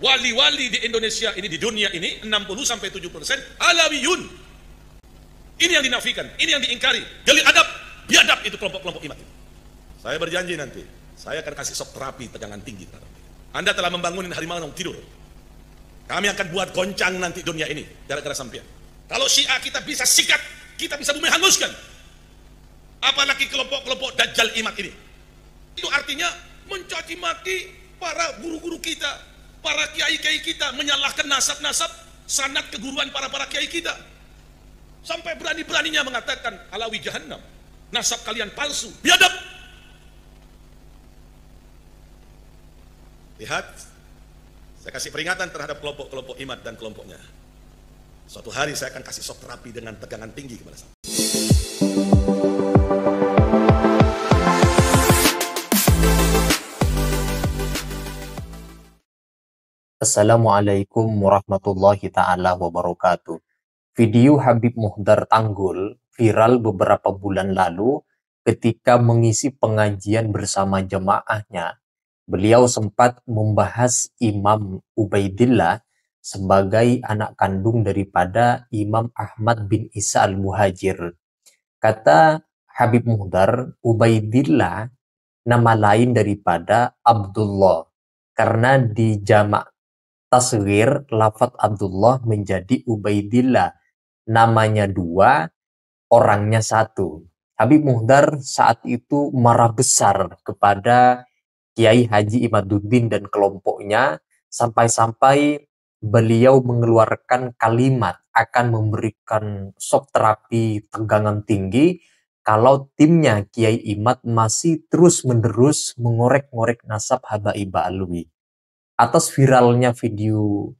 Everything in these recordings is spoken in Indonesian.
wali-wali di Indonesia ini, di dunia ini 60-70% Alawiyun. Ini yang dinafikan, ini yang diingkari. Gali adab, biadab itu kelompok-kelompok imat ini. Saya berjanji nanti saya akan kasih shock terapi tegangan tinggi terhadap mereka. Anda telah membangunin harimau tidur. Kami akan buat goncang nanti dunia ini gara-gara sampean. Kalau Syiah kita bisa sikat, kita bisa bumi hanguskan. Apalagi kelompok-kelompok dajjal imat ini. Itu artinya mencaci maki para guru-guru kita, para kiai-kiai kita, menyalahkan nasab-nasab sanad keguruan para kiai kita. Sampai berani-beraninya mengatakan Alawi jahannam, nasab kalian palsu, biadab. Lihat, saya kasih peringatan terhadap kelompok-kelompok imat dan kelompoknya. Suatu hari saya akan kasih shock terapi dengan tegangan tinggi kepada saya. Assalamualaikum warahmatullahi ta'ala wabarakatuh. Video Habib Muhdar Tanggul viral beberapa bulan lalu ketika mengisi pengajian bersama jemaahnya. Beliau sempat membahas Imam Ubaidillah sebagai anak kandung daripada Imam Ahmad bin Isa al-Muhajir. Kata Habib Muhdar, Ubaidillah nama lain daripada Abdullah, karena di jamak tasghir lafadz Abdullah menjadi Ubaidillah. Namanya dua, orangnya satu. Habib Muhdar saat itu marah besar kepada Kiai Haji Imaduddin dan kelompoknya, sampai-sampai beliau mengeluarkan kalimat akan memberikan shock terapi tegangan tinggi kalau timnya Kiai Imad masih terus-menerus mengorek-ngorek nasab Habaib Alwi. Atas viralnya video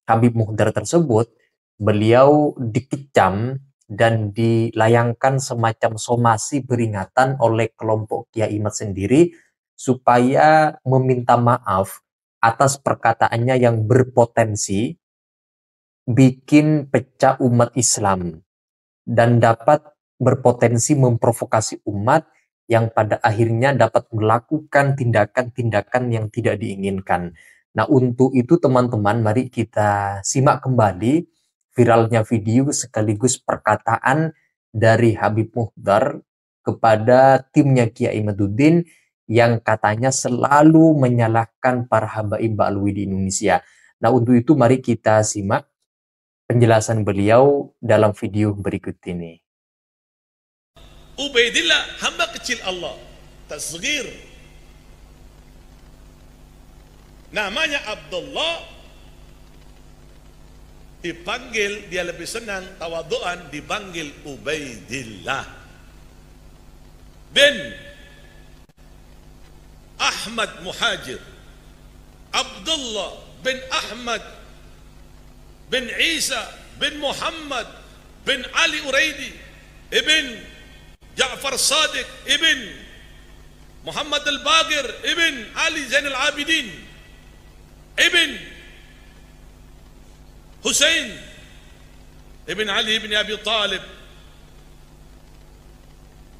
Habib Muhdar tersebut, beliau dikecam dan dilayangkan semacam somasi peringatan oleh kelompok Kiai Imad sendiri supaya meminta maaf atas perkataannya yang berpotensi bikin pecah umat Islam dan dapat berpotensi memprovokasi umat yang pada akhirnya dapat melakukan tindakan-tindakan yang tidak diinginkan. Nah, untuk itu teman-teman, mari kita simak kembali viralnya video sekaligus perkataan dari Habib Muhdar kepada timnya Kiai Imaduddin yang katanya selalu menyalahkan para habaib Alwi di Indonesia. Nah, untuk itu mari kita simak penjelasan beliau dalam video berikut ini. Ubaidillah hamba kecil Allah, tasghir. Namanya Abdullah, dipanggil, dia lebih senang tawaduan dipanggil Ubaidillah bin Ahmad Muhajir, Abdullah bin Ahmad bin Isa bin Muhammad bin Ali Uraidi ibn Ja'far Sadiq ibn Muhammad al-Baqir ibn Ali Zain al-Abidin ibn Husain ibn Ali ibn Abi Talib,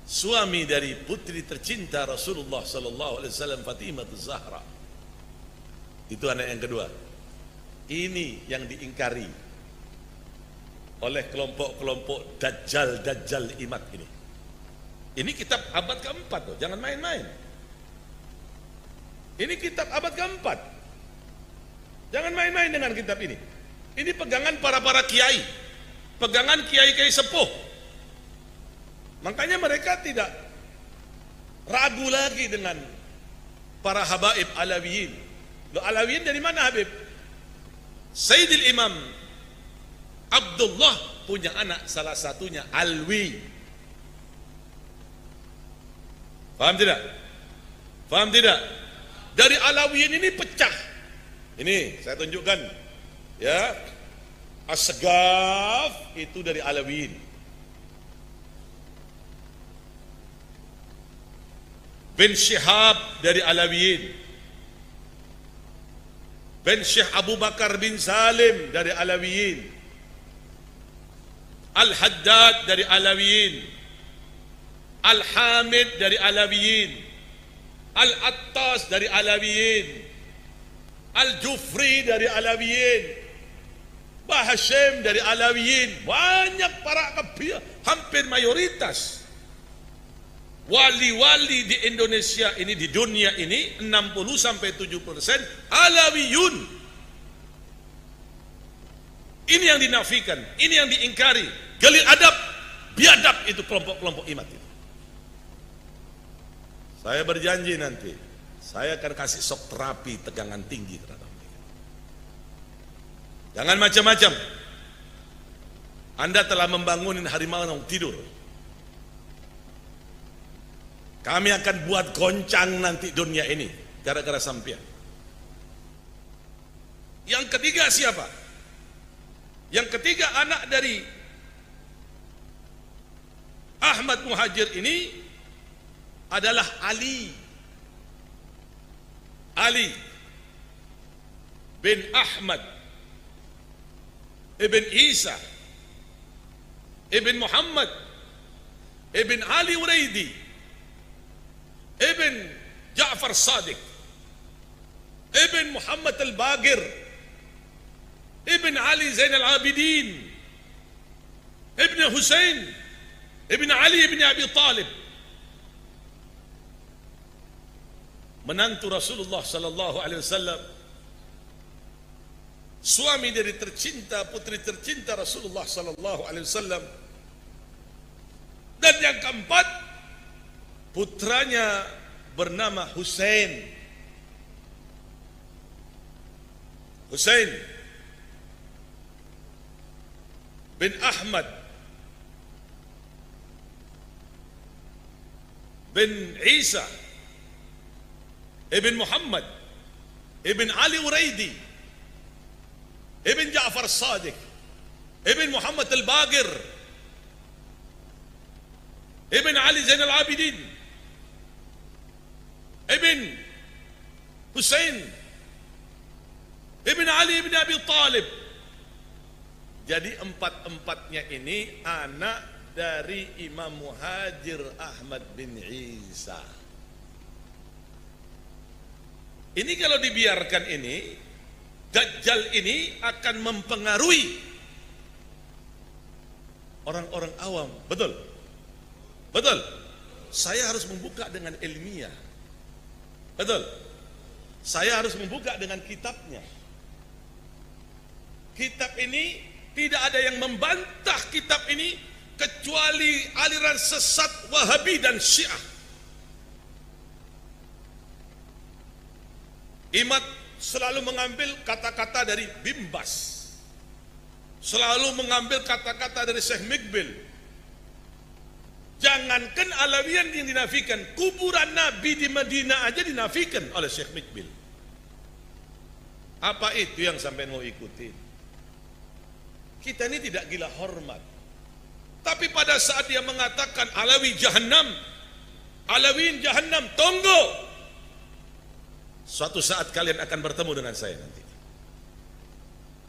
suami dari putri tercinta Rasulullah sallallahu alaihi wasallam, Fatimah Az-Zahra. Itu anak yang kedua. Ini yang diingkari oleh kelompok-kelompok dajjal imat ini. Ini kitab abad keempat loh, jangan main-main. Ini kitab abad keempat. Jangan main-main dengan kitab ini. Ini pegangan para kiai, pegangan kiai-kiai sepuh. Makanya mereka tidak ragu lagi dengan para habaib Alawiyin. Loh, Alawiyin dari mana Habib? Sayyidil Imam Abdullah punya anak, salah satunya Alwi. Faham tidak? Faham tidak? Dari Alawiyin ini pecah. Ini saya tunjukkan, ya. As-Segaf itu dari Alawiyin. Bin Syihab dari Alawiyin. Bin Syekh Abu Bakar bin Salim dari Alawiyin. Al-Haddad dari Alawiyin. Al-Hamid dari Alawiyin. Al-Attas dari Alawiyin. Al-Jufri dari Alawiyin, Bah Hashim dari Alawiyin, banyak para kabir, hampir mayoritas wali-wali di Indonesia ini, di dunia ini 60-70% Alawiyun. Ini yang dinafikan, ini yang diingkari. Galil adab, biadab itu kelompok-kelompok imat itu. Saya berjanji nanti saya akan kasih shock terapi tegangan tinggi terhadap mereka. Jangan macam-macam. Anda telah membangunin harimau yang tidur. Kami akan buat goncang nanti dunia ini gara-gara sampean. Yang ketiga siapa? Yang ketiga anak dari Ahmad Muhajir ini adalah Ali bin Ahmad ibn Isa ibn Muhammad ibn Ali Uraidi ibn Ja'far Sadiq ibn Muhammad Al-Bagir ibn Ali Zain Al-Abidin ibn Husain ibn Ali ibn Abi Talib, menantu Rasulullah sallallahu alaihi wasallam, suami dari tercinta, putri tercinta Rasulullah sallallahu alaihi wasallam. Dan yang keempat, putranya bernama Husain bin Ahmad bin Isa ibn Muhammad ibn Ali Uraidi ibn Ja'far Sadiq ibn Muhammad Al-Bagir ibn Ali Zain Al-Abidin ibn Husain ibn Ali ibn Abi Talib. Jadi empat-empatnya ini anak dari Imam Muhajir Ahmad bin Isa. Ini kalau dibiarkan ini, Dajjal ini akan mempengaruhi orang-orang awam. Betul? Betul? Saya harus membuka dengan ilmiah. Betul? Saya harus membuka dengan kitabnya. Kitab ini tidak ada yang membantah kitab ini kecuali aliran sesat Wahabi dan Syiah. Imat selalu mengambil kata-kata dari Bimbas, selalu mengambil kata-kata dari Syekh Mikbil. Jangankan Alawiyan yang dinafikan, kuburan Nabi di Madinah aja dinafikan oleh Syekh Mikbil. Apa itu yang sampai mau ikutin? Kita ini tidak gila hormat. Tapi pada saat dia mengatakan Alawi Jahannam, Alawiyin Jahannam, tunggu. Suatu saat kalian akan bertemu dengan saya nanti.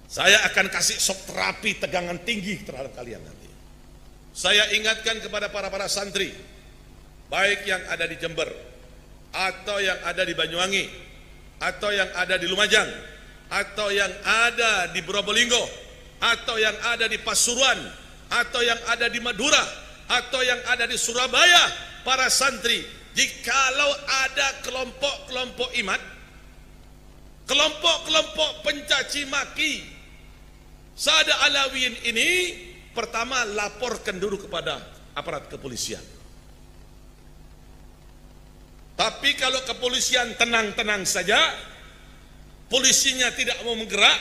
Saya akan kasih shock terapi tegangan tinggi terhadap kalian nanti. Saya ingatkan kepada para santri, baik yang ada di Jember, atau yang ada di Banyuwangi, atau yang ada di Lumajang, atau yang ada di Probolinggo, atau yang ada di Pasuruan, atau yang ada di Madura, atau yang ada di Surabaya, para santri, jikalau ada kelompok-kelompok imat, kelompok-kelompok pencaci maki Sada Alawiyin ini, pertama laporkan dulu kepada aparat kepolisian. Tapi kalau kepolisian tenang-tenang saja, polisinya tidak mau menggerak,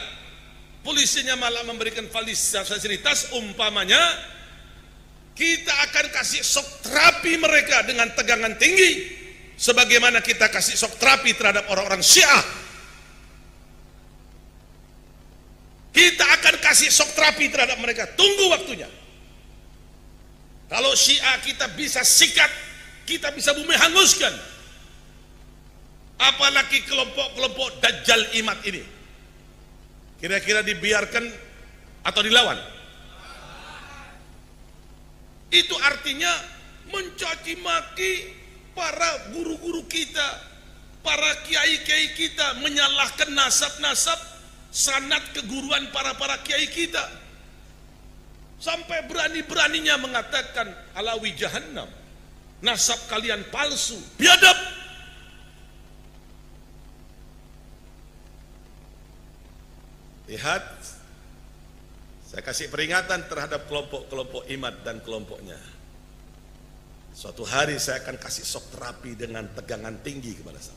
polisinya malah memberikan fasilitas, umpamanya kita akan kasih shock terapi mereka dengan tegangan tinggi, sebagaimana kita kasih shock terapi terhadap orang-orang Syiah. Kita akan kasih shock terapi terhadap mereka, tunggu waktunya. Kalau Syiah kita bisa sikat, kita bisa bumi hanguskan, apalagi kelompok-kelompok Dajjal imat ini. Kira-kira dibiarkan atau dilawan? Itu artinya mencaci maki para guru-guru kita, para kiai-kiai kita menyalahkan nasab-nasab sanad keguruan para kiai kita. Sampai berani-beraninya mengatakan Alawi Jahannam, nasab kalian palsu, biadab. Lihat, saya kasih peringatan terhadap kelompok-kelompok Imad dan kelompoknya. Suatu hari saya akan kasih shock terapi dengan tegangan tinggi kepada saya.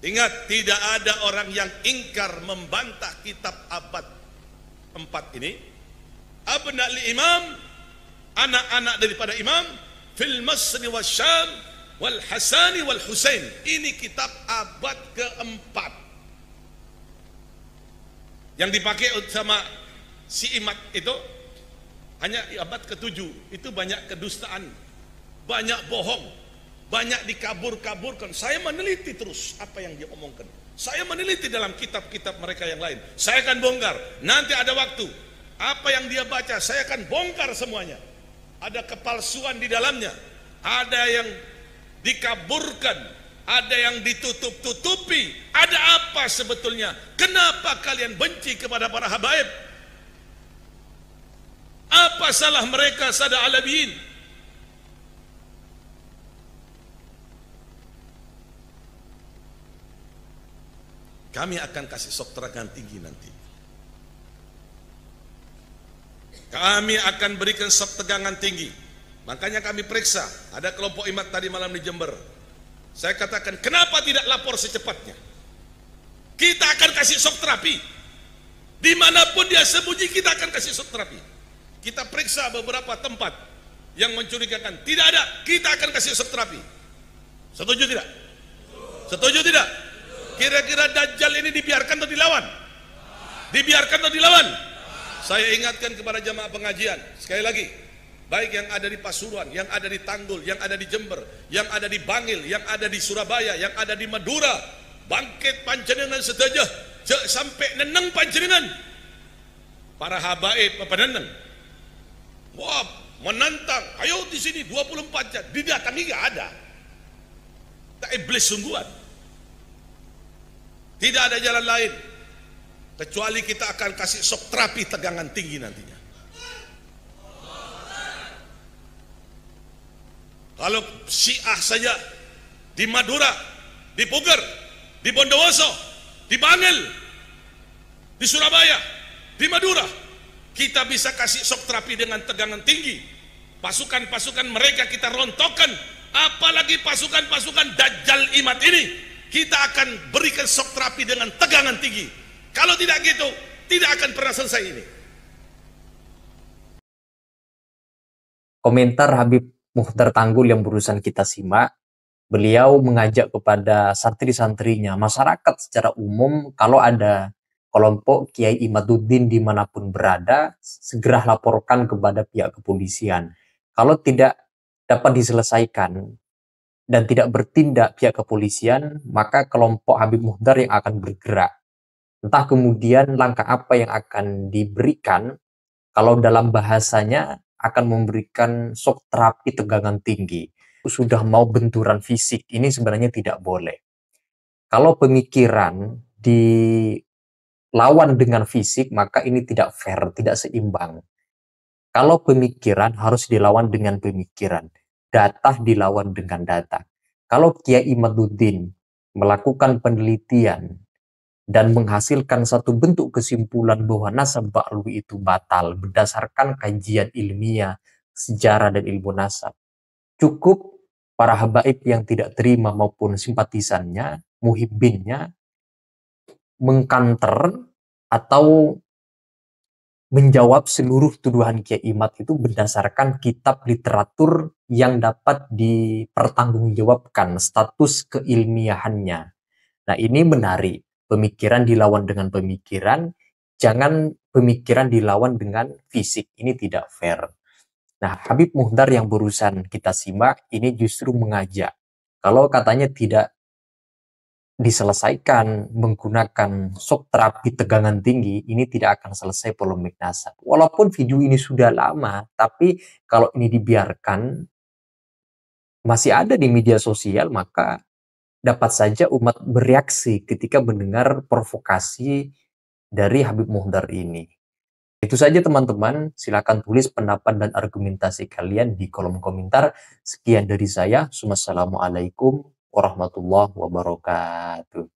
Ingat, tidak ada orang yang ingkar membantah kitab abad 4 ini. Abna li imam, anak-anak daripada imam, fil masri wa syam, wal hasani wal husain. Ini kitab abad keempat yang dipakai sama si Imad itu hanya di abad ke-7. Itu banyak kedustaan, banyak bohong, banyak dikabur-kaburkan. Saya meneliti terus apa yang dia omongkan. Saya meneliti dalam kitab-kitab mereka yang lain. Saya akan bongkar. Nanti ada waktu, apa yang dia baca saya akan bongkar semuanya. Ada kepalsuan di dalamnya, ada yang dikaburkan, ada yang ditutup-tutupi. Ada apa sebetulnya? Kenapa kalian benci kepada para habaib? Apa salah mereka sada alawiyin? Kami akan kasih sok terangan tinggi nanti. Kami akan berikan sok tegangan tinggi. Makanya kami periksa. Ada kelompok Imad tadi malam di Jember. Saya katakan, kenapa tidak lapor secepatnya? Kita akan kasih shock terapi. Dimanapun dia sembunyi, kita akan kasih shock terapi. Kita periksa beberapa tempat yang mencurigakan. Tidak ada, kita akan kasih shock terapi. Setuju tidak? Setuju tidak? Kira-kira Dajjal ini dibiarkan atau dilawan? Dibiarkan atau dilawan? Saya ingatkan kepada jamaah pengajian, sekali lagi, baik yang ada di Pasuruan, yang ada di Tanggul, yang ada di Jember, yang ada di Bangil, yang ada di Surabaya, yang ada di Madura, bangkit panjenengan sedaya sampai neneng panjenengan para habaib apa neneng. Wah, menantang, ayo di sini 24 jam, didatangi gak ada. Tak iblis sungguhan. Tidak ada jalan lain kecuali kita akan kasih shock terapi tegangan tinggi nantinya. Kalau Syiah saja di Madura, di Puger, di Bondowoso, di Bangil, di Surabaya, di Madura, kita bisa kasih shock terapi dengan tegangan tinggi. Pasukan-pasukan mereka kita rontokkan, apalagi pasukan-pasukan Dajjal Imad ini, kita akan berikan shock terapi dengan tegangan tinggi. Kalau tidak gitu, tidak akan pernah selesai ini. Komentar Habib Muhdar Tanggul yang berusaha kita simak, beliau mengajak kepada santri-santrinya, masyarakat secara umum, kalau ada kelompok Kiai Imaduddin dimanapun berada, segera laporkan kepada pihak kepolisian. Kalau tidak dapat diselesaikan dan tidak bertindak pihak kepolisian, maka kelompok Habib Muhdar yang akan bergerak. Entah kemudian langkah apa yang akan diberikan, kalau dalam bahasanya akan memberikan shock terapi tegangan tinggi. Sudah mau benturan fisik, ini sebenarnya tidak boleh. Kalau pemikiran dilawan dengan fisik, maka ini tidak fair, tidak seimbang. Kalau pemikiran harus dilawan dengan pemikiran, data dilawan dengan data. Kalau Kiai Imaduddin melakukan penelitian dan menghasilkan satu bentuk kesimpulan bahwa nasab ba'lwi itu batal berdasarkan kajian ilmiah, sejarah dan ilmu nasab, cukup para habaib yang tidak terima maupun simpatisannya, muhibbinnya, mengkanter atau menjawab seluruh tuduhan Kiai Imad itu berdasarkan kitab literatur yang dapat dipertanggungjawabkan status keilmiahannya. Nah, ini menarik. Pemikiran dilawan dengan pemikiran, jangan pemikiran dilawan dengan fisik. Ini tidak fair. Nah, Habib Muhdar yang barusan kita simak, ini justru mengajak. Kalau katanya tidak diselesaikan menggunakan shock terapi tegangan tinggi, ini tidak akan selesai polemik nasab. Walaupun video ini sudah lama, tapi kalau ini dibiarkan, masih ada di media sosial, maka dapat saja umat bereaksi ketika mendengar provokasi dari Habib Muhdar ini. Itu saja teman-teman, silakan tulis pendapat dan argumentasi kalian di kolom komentar. Sekian dari saya, wassalamualaikum warahmatullahi wabarakatuh.